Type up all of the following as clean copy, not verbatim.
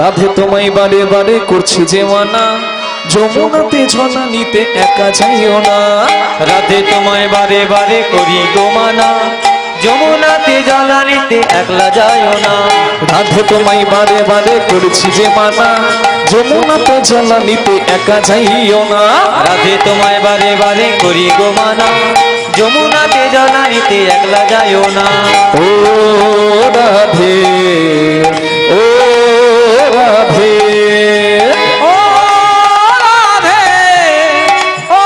রাধে তোমায় বারে বারে করছি যে মানা, যমুনাতে ঝর্ণা নিতে একা যাইও না। রাধে তোমায় বারে বারে করি গো মানা, যমুনাতে ঝর্ণা নিতে একলা যাইও না। রাধে তোমায় বারে বারে করছি যে মানা, যমুনাতে ঝর্ণা নিতে একা যাইও না। রাধে তোমায় বারে বারে করি গো মানা, যমুনাতে ঝর্ণা নিতে একলা যাইও না। ও রাধে, ও রাধে, ও রাধে, ও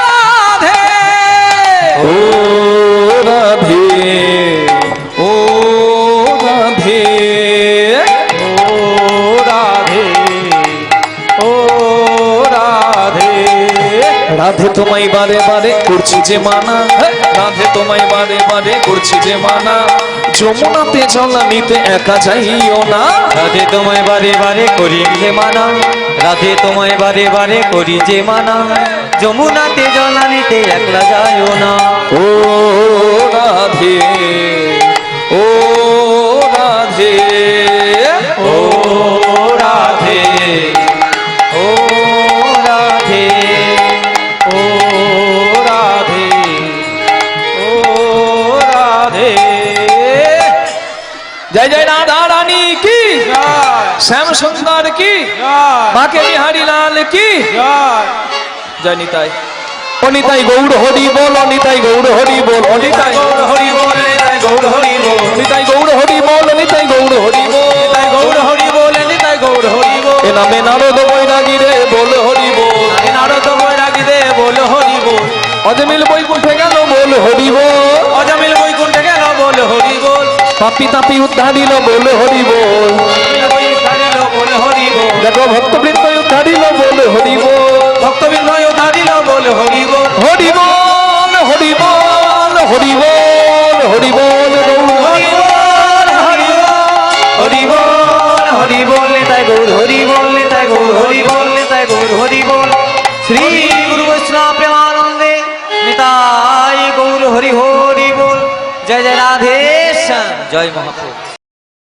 রাধে, ও রাধে, ও রাধে, ও রাধে, ও রাধে। রাধে তোমায় বারে বারে করছি যে মানা, রাধে তোমায় বারে বারে করছি যে মানা, যমুনাতে ঝর্ণা নিতে একা যাইও না। রাধে তোমায় বারে বারে করি যে মানা, রাধে তোমায় বারে বারে করি যে মানা, যমুনাতে ঝর্ণা নিতে একলা যাইও না। ও রাধে, ও রাধে, ও রাধে, ও রাধে, ও রাধে, ও রাধে। জয় জয় রাধা রানী কি, শ্যাম সুন্দর কি, বাকে বিহারী লাল কি। জয় নিতাই, ও নিতাই গৌর হরি বল, ও নিতাই গৌর হরি বল, ও নিতাই গৌর হরি বল, নিতাই গৌর হরি বল, নিতাই গৌর হরি বল, নিতাই গৌর হরি বল, নিতাই গৌর হরি বল, নিতাই গৌর হরি বল। এ নামে নারদ বৈরাগী রে বল হরি বল, নারদ বৈরাগী দে বল হরি বল, অজমিল বৈকুণ্ঠে গেল বল হরি বল, অজমিল বৈকুণ্ঠে গেল বল হরি বল, পাপি তাপি উদ্ধারিল বল হরি বল, উদ্ধারিল বল হরি বল, দেখো ভক্তবৃন্দ উদ্ধারিল বল হরি বল, ভক্তবৃন্দ উদ্ধারিল বল হরি বল, হরি বল, হরি বল, হরি বল, হরি বল, হরি বল, হরি বল, হরি বল, হরি বল, নিতাই গৌর হরি বল, নিতাই গৌর হরি বল, নিতাই গৌর হরি বল। শ্রী গুরু বৈষ্ণব প্রেমানন্দে নিতাই গৌর হরি হরি বল। জয় জয় রাধেশ্যাম, জয় মহাপ্রভু।